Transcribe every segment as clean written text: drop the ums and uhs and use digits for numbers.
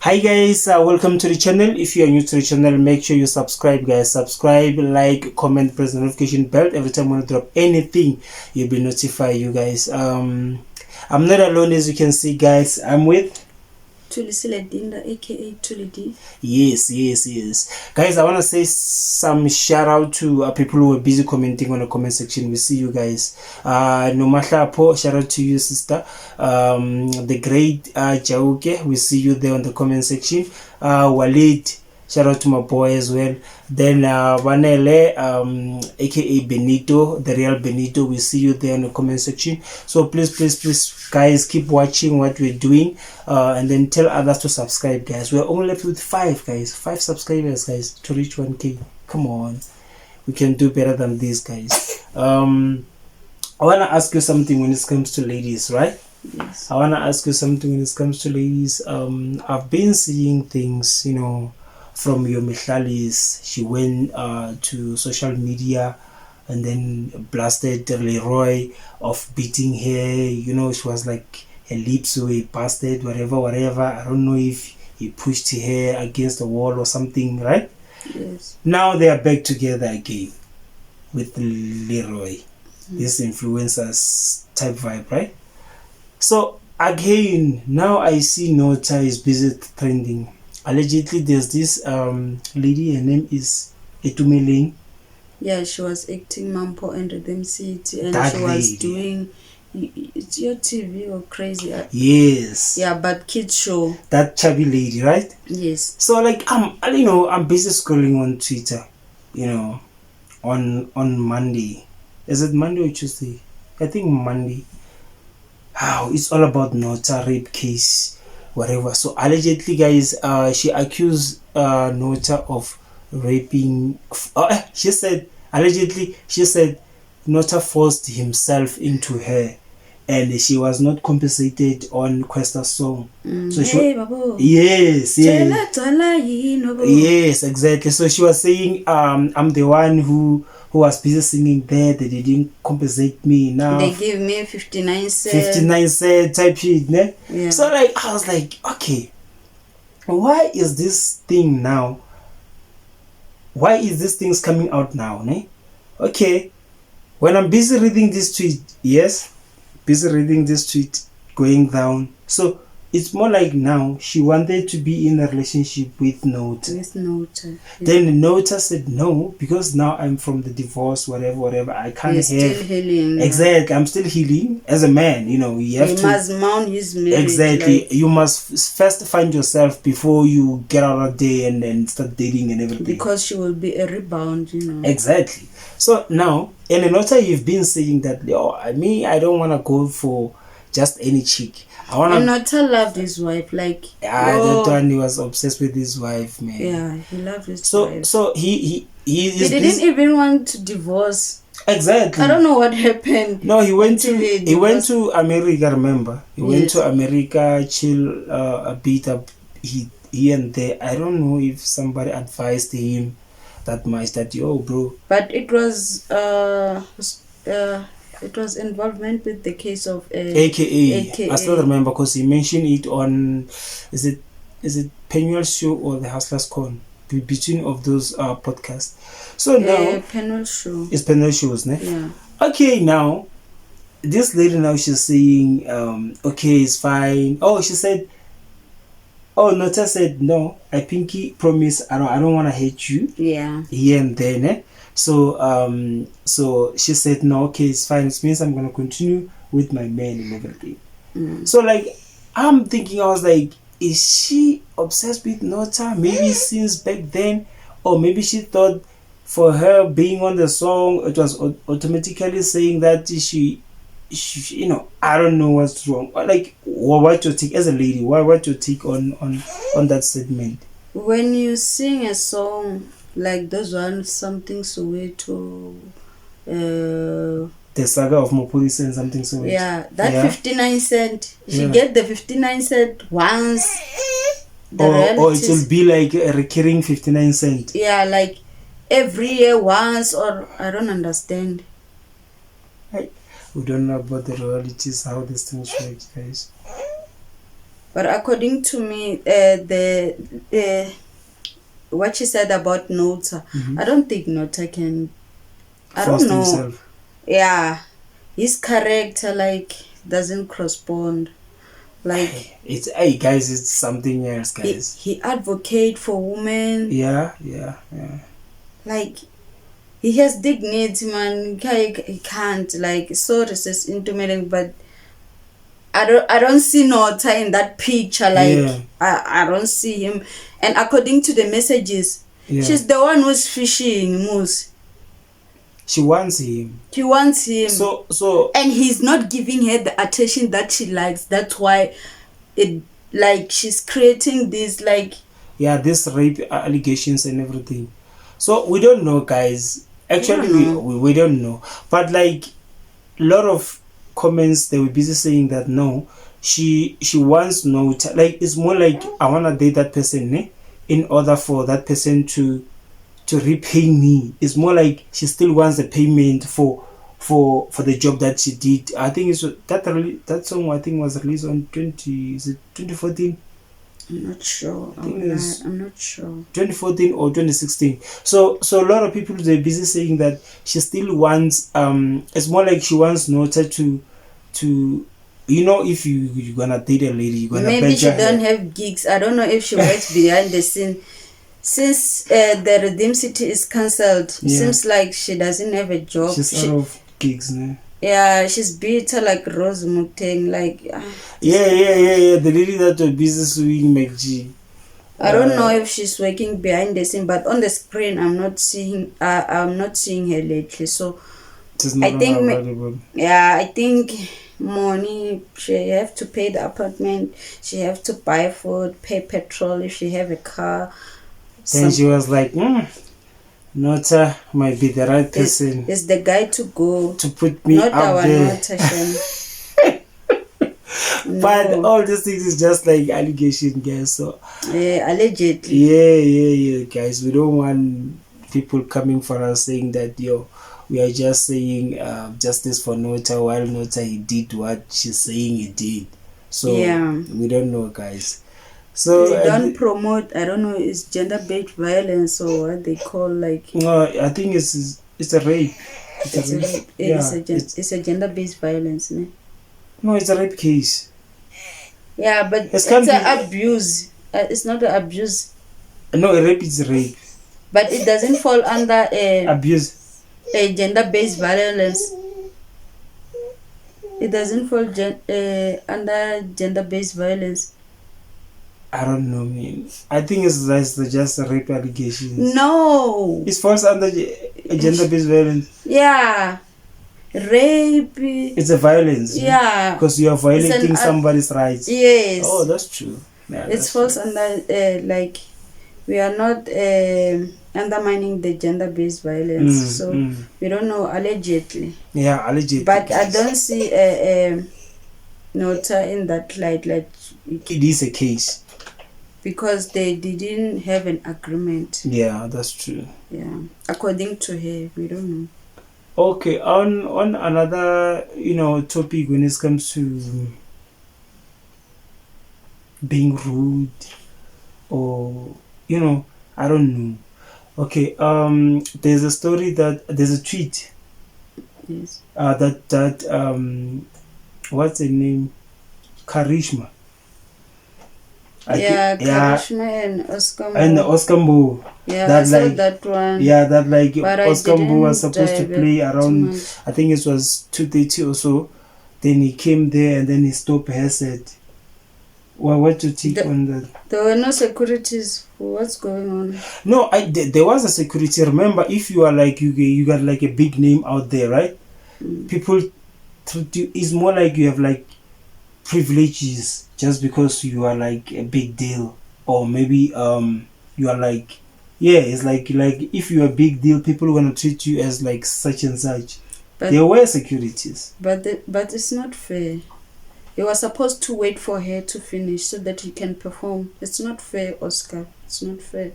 Hi guys, welcome to the channel. If you are new to the channel, make sure you subscribe guys. Subscribe, like, comment, press the notification bell. Every time when I drop anything, you'll be notified you guys. I'm not alone, as you can see guys. I'm with Thulisile Dinda, aka Thuli. yes guys. I want to say some shout out to people who were busy commenting on the comment section. We see you guys. Nomahlapo, shout out to you sister. The great Jauke, we see you there on the comment section. Walid, shout out to my boy as well. Then Vanele, aka Benito, the real Benito, we see you there in the comment section. So please guys, keep watching what we're doing, and then tell others to subscribe guys. We're only left with 5 subscribers guys to reach 1k. Come on, we can do better than these guys. I want to ask you something when it comes to ladies, right? Yes. I want to ask you something when it comes to ladies. I've been seeing things, from your Mihlalis. She went to social media and then blasted Leroy of beating her. She was like, her lips were busted, whatever. I don't know if he pushed her against the wall or something, right? Yes. Now they are back together again with Leroy. This influencers type vibe, right? So again, now I see Nota is busy trending. Allegedly, there's this lady. Her name is Etumeleng. Yeah, she was acting Mampo and Rhythm City, and That she was lady. doing. It's your TV or crazy? Yes. Yeah, but kids show. That chubby lady, right? Yes. So I'm busy scrolling on Twitter. On Monday. Is it Monday or Tuesday? I think Monday. It's all about Nota rape case, whatever. So allegedly, guys, she accused Nota of raping. She said Nota forced himself into her, and she was not compensated on Questa's song. So Hey, Babu. yes, Babu. yes, exactly. So she was saying, I'm the one who was busy singing there. They didn't compensate me enough. They gave me 59 cents. 59 cent type shit, ne? Yeah. So I was like, okay, why is this thing now? Why is this things coming out now, ne? Okay, when I'm busy reading this tweet, going down. So it's more like now she wanted to be in a relationship with Nota. Yeah. Then Nota said no, because now I'm from the divorce, whatever. I can't have. Still healing. Exactly, I'm still healing as a man. You must mount his marriage. Exactly, you must first find yourself before you get out of there and then start dating and everything. Because she will be a rebound, Exactly. So now, and Nota, you've been saying that, I don't want to go for just any chick. And Nota loved his wife, that one, he was obsessed with his wife, man. Yeah, he loved his wife. So he didn't even want to divorce. Exactly. I don't know what happened. No, he went to America. Remember, he went to America, chill a bit up here and there. I don't know if somebody advised him that much that bro. But it was involvement with the case of AKA. I still remember because he mentioned it on, is it Penuel Show or the Hustlers Con? Between of those podcasts. So now Penuel Show. It's Penuel Shows, ne? Yeah. Okay, now this lady now she's saying, okay, it's fine. Nota said no. I pinky promise I don't want to hate you. Yeah. Here and there, ne? So she said no. Okay, it's fine. It means I'm gonna continue with my man and everything. So I'm thinking, I was like, is she obsessed with Nota? Maybe since back then, or maybe she thought for her being on the song, it was automatically saying that she I don't know what's wrong. What your take as a lady? What your take on that statement? When you sing a song like those ones, something Soweto, the saga of Mopulisa and something Soweto. Yeah, that 59 cent. She get the 59 cent once. Or it will be like a recurring 59 cent. Yeah, like every year once, or I don't understand. We don't know about the realities, how these things work, guys. But according to me, what she said about Nota, I don't think Nota can. I Forced don't know. himself. Yeah, his character like doesn't correspond. Like It's hey guys, it's something else, guys. he advocate for women. Yeah. Like he has dignity, man. He can't like so resist into meeting, but I don't see Nota in that picture. Like Yeah. I don't see him. And according to the messages, Yeah. she's the one who's fishing Moose. She wants him. She wants him. So And he's not giving her the attention that she likes. That's why it like she's creating this like yeah, this rape allegations and everything. So we don't know, guys. Actually, we don't know. But like a lot of comments, they were busy saying that no, she wants Nota. Like it's more like I wanna date that person, in order for that person to repay me. It's more like she still wants the payment for the job that she did. I think it's that song I think was released on 2014. I'm not sure. I'm not sure. 2014 or 2016. So a lot of people, they're busy saying that she still wants it's more like she wants Nota to if you're gonna date a lady, you're gonna maybe she badger her. don't have gigs. I don't know if she works behind the scene. Since the Redeem City is cancelled, seems like she doesn't have a job. She's out of gigs now. Yeah, she's bitter like Rose Muteng. Like yeah. The lady that was busy suing McG. I don't know if she's working behind the scene, but on the screen I'm not seeing her lately. So I think I think money, she have to pay the apartment, she have to buy food, pay petrol if she have a car. Then she was like, Nota might be the right person. Is the guy to go to put me not out our there. Nota. But all these things is just like allegation, guys. So allegedly. Yeah, guys. We don't want people coming for us saying that we are just saying justice for Nota, while Nota he did what she's saying he did. So we don't know, guys. So they don't promote. I don't know. It's gender-based violence or what they call like. No, I think it's a rape. It's a gender-based violence, ne? No, it's a rape case. Yeah, but it's an abuse. It's not an abuse. No, a rape is rape. But it doesn't fall under abuse. A gender-based violence. It doesn't fall under gender-based violence. I don't know, man. I think it's just rape allegations. No. It falls under gender-based violence. Yeah. Rape. It's a violence. Yeah. Because you are violating somebody's rights. Yes. Oh, that's true. Yeah, it falls under like we are not undermining the gender-based violence. We don't know, allegedly. Yeah, allegedly. But I don't see Nota in that light. Like it is a case. Because they didn't have an agreement. Yeah, that's true. Yeah, according to her, we don't know. Okay, on another topic, when it comes to being rude or I don't know. Okay, there's a story there's a tweet. Yes. What's her name? Karishma. Karishma and Oscar Mbo. And Oscar Mbo. Yeah, I saw that one. Yeah, that like but Oscar Mbo was supposed to play around, I think it was 2:30 or so. Then he came there and then he stopped her set. Well, what to take on that? There were no securities. What's going on? No, there was a security. Remember, if you are like you got like a big name out there, right? People treat you. It's more like you have like privileges just because you are like a big deal, or maybe you are like it's like if you are a big deal, people want to treat you as like such and such. But there were securities. But it's not fair. You are supposed to wait for her to finish so that you can perform. It's not fair, Oscar. It's not fair.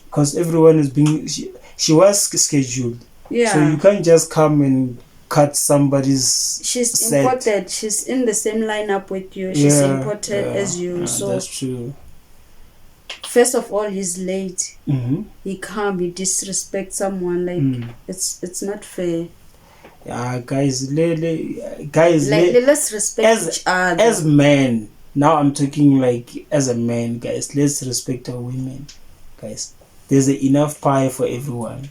Because everyone is being... She was scheduled. Yeah. So you can't just come cut somebody's She's set. imported. She's in the same lineup with you. She's imported as you. So that's true. First of all, he's late. Mm-hmm. He can't be disrespect someone. Like it's not fair. Yeah, guys, let's respect each other. As men, now I'm talking like as a man, guys. Let's respect our women, guys. There's enough pie for everyone.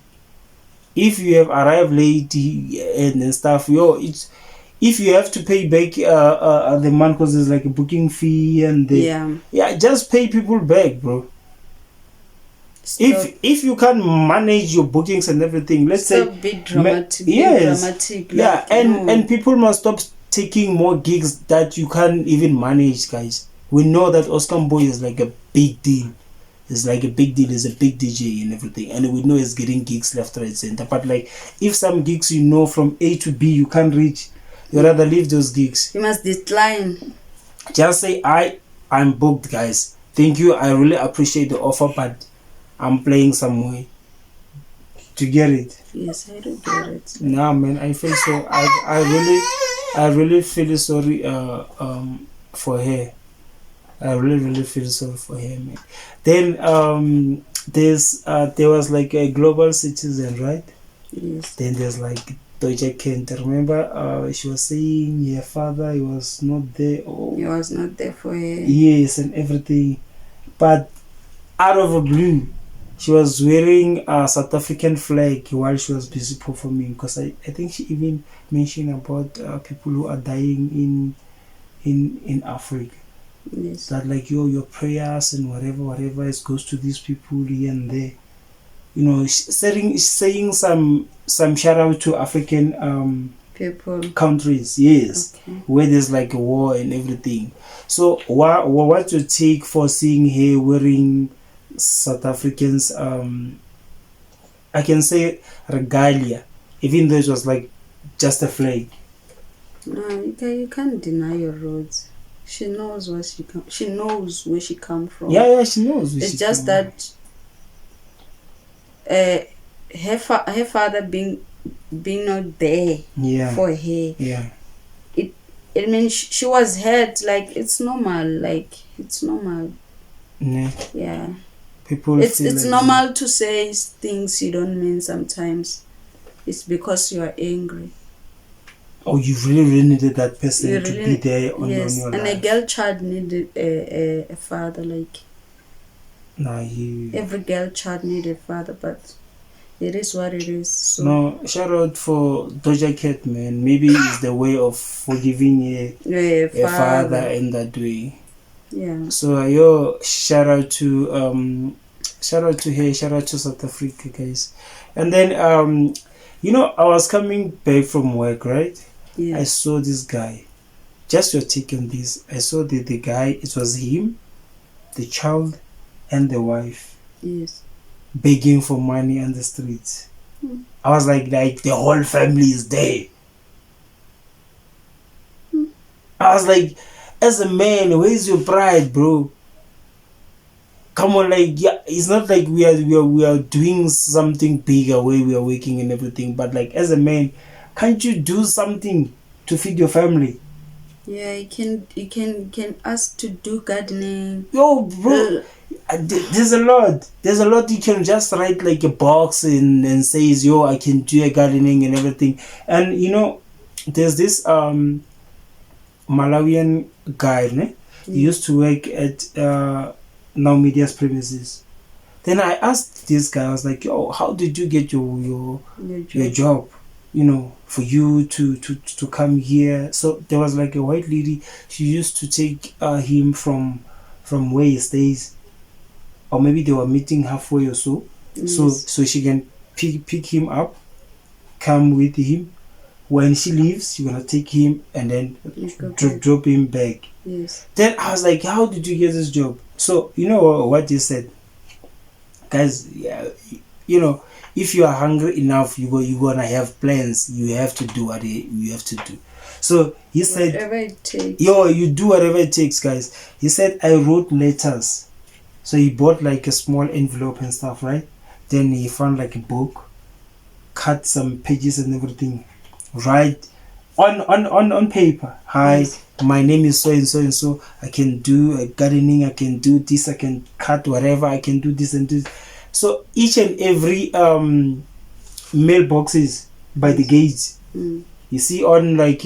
If you have arrived late and stuff, if you have to pay back the month because there's like a booking fee and just pay people back, bro. If you can't manage your bookings and everything, let's say be dramatic. Dramatic. Like, and people must stop taking more gigs that you can't even manage, guys. We know that Oscar Boy is like a big deal. It's like a big deal. He's a big DJ and everything, and we know he's getting gigs left, right, center. But like, if some gigs from A to B you can't reach, you rather leave those gigs. You must decline. Just say I'm booked, guys. Thank you. I really appreciate the offer, but I'm playing some way. Do you get it? Yes, I do get it. Nah, man, I feel so. I really feel sorry for her. I really feel sorry for her, man. Then there was like a Global Citizen, right? Yes. Then there's like Doja Cat. Remember, she was saying her father, he was not there. He was not there for her. Yes, and everything. But out of the blue, she was wearing a South African flag while she was busy performing. Because I think she even mentioned about people who are dying in Africa. Yes. That like your prayers and whatever it goes to these people here and there. You know, saying some shout out to African people, countries, yes, okay, where there's like a war and everything. So what's your take for seeing her wearing South Africans I can say regalia, even though it was like just a flag? No, you can't deny your roots. She knows where she knows where she come from. Yeah, she knows. It's just that her father being not there for her. Yeah. It means she was hurt. Like it's normal. Yeah. People. It's like normal to say things you don't mean sometimes. It's because you are angry. Oh, you really needed that person to be there on your life. And a girl child needed a father. Like every girl child needs a father, but it is what it is. So. No, shout out for Doja Cat, man. Maybe it's the way of forgiving a father in that way. Yeah. So shout out to her, shout out to South Africa, guys. And then I was coming back from work, right? Yeah. I saw this guy. Just your take on this. I saw the guy, it was him, the child, and the wife. Yes. Begging for money on the streets. I was like the whole family is there. I was like, as a man, where's your pride, bro? Come on, it's not like we are doing something bigger where we are working and everything, but like as a man, can't you do something to feed your family? Yeah, you can ask to do gardening. Yo, bro, there's a lot you can just write like a box and says, yo, I can do a gardening and everything. And there's this Malawian guy, ne? He used to work at Now Media's premises. Then I asked this guy, I was like, yo, how did you get your job? For you to come here. So there was like a white lady. She used to take him from where he stays, or maybe they were meeting halfway or so. Yes. So she can pick him up, come with him. When she leaves, you're gonna take him and then drop him back. Yes. Then I was like, how did you get this job? So you know what he said, guys. If you are hungry enough, you're gonna have plans. You have to do what you have to do. So he said, whatever it takes. You do whatever it takes, guys. He said, I wrote letters. So he bought like a small envelope and stuff, right? Then he found like a book, cut some pages and everything, write on paper. Hi, Yes. my name is so and so and so. I can do gardening. I can do this. I can cut whatever. I can do this and this. So each and every mailboxes by the gates. You see on like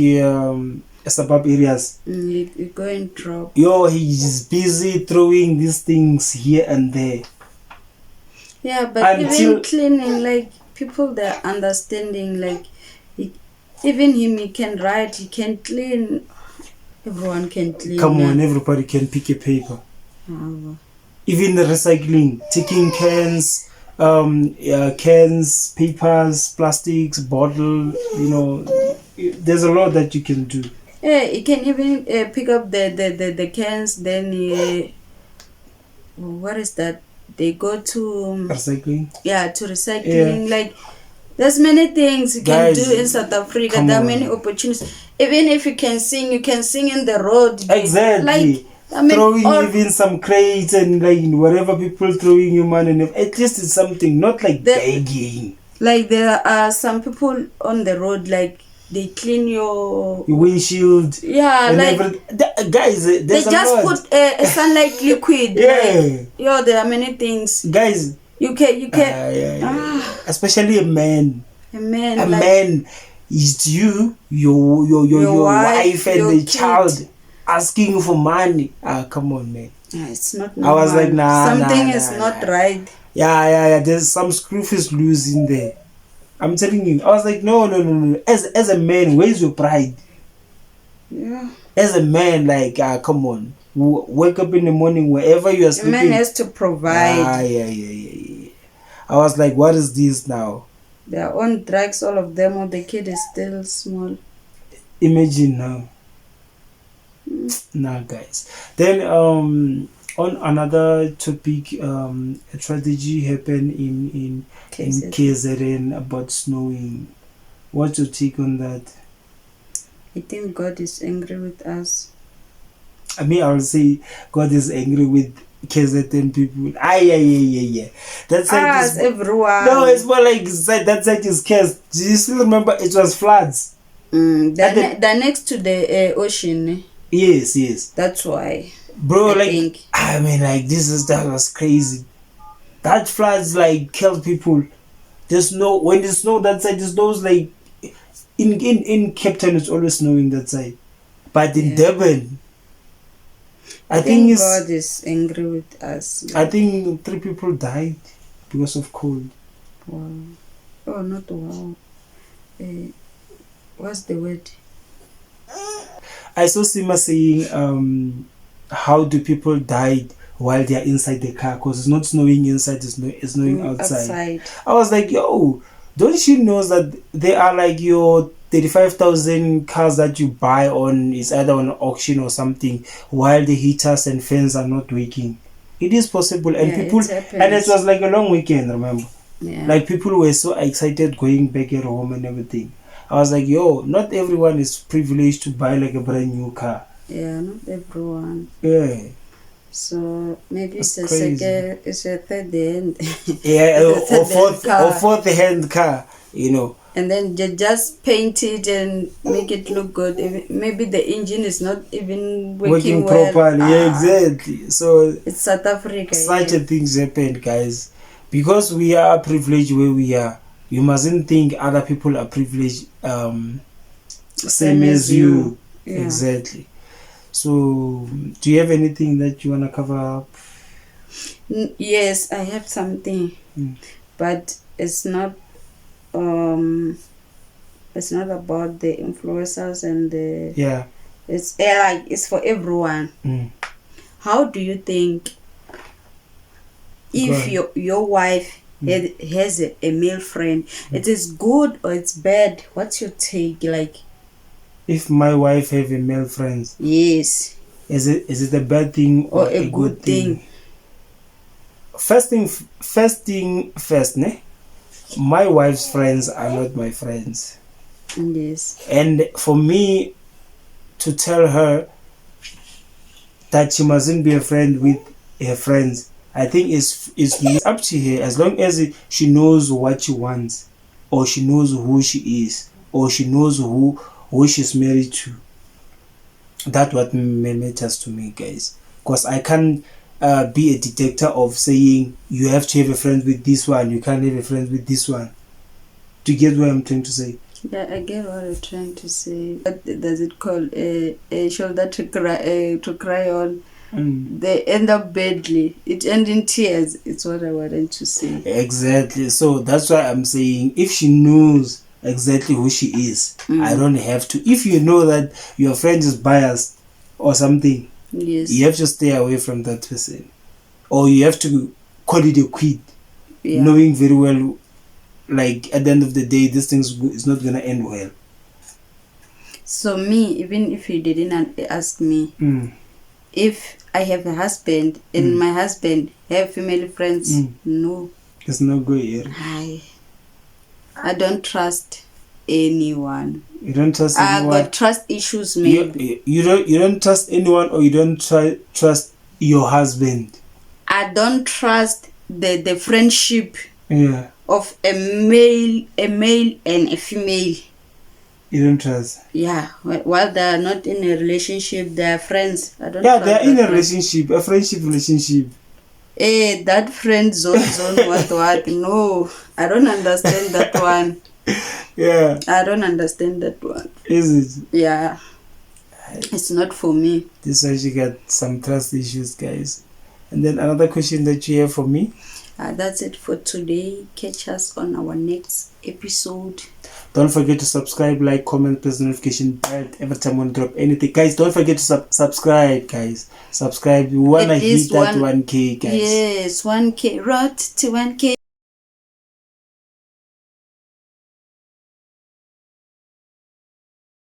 suburb areas. You go and drop. Yo, he's busy throwing these things here and there. Yeah, but even cleaning, like people that are understanding, like even him, he can write, he can clean. Everyone can clean. Come on, everybody can pick a paper. Oh. Even the recycling, taking cans, cans, papers, plastics, bottle. You know, there's a lot that you can do. Yeah, you can even pick up the cans. Then what is that? They go to recycling. Yeah, to recycling. Yeah. Like there's many things you can do in South Africa. There are many opportunities. Even if you can sing in the road. Exactly. Like I mean, throwing even some crates and like whatever people throwing you money. And at least it's something, not like begging. Like there are some people on the road, like they clean your windshield. Yeah, like guys, they just put a sunlight liquid. Yeah. Like, there are many things. Guys, you can. Especially a man. A man. A man is your wife and the child asking you for money. Come on, man. It's not normal. I was like, something is not right. Yeah. There's some screw is loose in there. I'm telling you. I was like, no. As a man, where's your pride? Yeah. As a man, like, come on. Wake up in the morning, wherever you are sleeping. A man has to provide. Yeah. I was like, what is this now? They are on drugs, all of them, or the kid is still small. Imagine now. Nah, guys. Then, on another topic, a tragedy happened in KZN about snowing. What's your take on that? I think God is angry with us. I mean, I would say God is angry with KZN people. Yeah. That's like everyone. No, it's more like that side is cursed. Do you still remember it was floods? They're next to the ocean. Yes. That's why. Bro, I mean, like that was crazy. That floods like killed people. There's no when it snow that side. It snows like in Cape Town. It's always snowing that side, but in Durban, I think God is angry with us. I think 3 people died because of cold. Wow. Oh, not wow. What's the word? I saw Sima saying, how do people die while they are inside the car? Because it's not snowing inside, it's snowing outside. I was like, yo, don't you know that there are like your 35,000 cars that you buy on, it's either on auction or something, while the heaters and fans are not working? It is possible. And people, and it was like a long weekend, remember? Yeah. Like people were so excited going back at home and everything. I was like, yo, not everyone is privileged to buy like a brand new car. Yeah, not everyone. Yeah. So maybe it's a third hand. Yeah, or fourth hand car, you know. And then just paint it and make it look good. Maybe the engine is not even working well. Properly. Yeah, exactly. So it's South Africa. Such a things happen, guys. Because we are privileged where we are. You mustn't think other people are privileged same as you. Yeah. Exactly. So, do you have anything that you want to cover up? Yes, I have something. But it's not about the influencers and the... Yeah. It's for everyone. How do you think if your wife has a male friend, it is good or it's bad? What's your take? Like, if my wife have a male friend, yes, is it a bad thing or a good thing? First thing first, ne? My wife's friends are not my friends. Yes. And for me to tell her that she mustn't be a friend with her friends, I think it's up to her, as long as she knows what she wants, or she knows who she is, or she knows who she's married to. That's what matters to me, guys. Because I can't be a detector of saying you have to have a friend with this one, you can't have a friend with this one. Do you get what I'm trying to say? Yeah, I get what you're trying to say. What does it call? A shoulder to cry on. They end up badly. It ends in tears. It's what I wanted to say. Exactly. So that's why I'm saying if she knows exactly who she is, I don't have to. If you know that your friend is biased or something, yes, you have to stay away from that person, or you have to call it a quit, knowing very well, like at the end of the day, this thing is not gonna end well. So me, even if you didn't ask me, if I have a husband and my husband have female friends, no, it's not good. Yeah. I don't trust anyone. You don't trust anyone. I got trust issues, maybe. You don't trust anyone, or you don't trust your husband. I don't trust the friendship of a male and a female. You don't trust? Yeah. While they are not in a relationship, they are friends. I don't. Yeah, they are in a relationship, a friendship relationship. That friend zone, what? No, I don't understand that one. Yeah. I don't understand that one. Is it? Yeah. It's not for me. This is why you got some trust issues, guys. And then another question that you have for me? That's it for today. Catch us on our next episode. Don't forget to subscribe, like, comment, press the notification bell every time we drop anything. Guys, don't forget to subscribe, guys. Subscribe. We want to hit that 1K, guys. Yes, 1K. Road to 1K.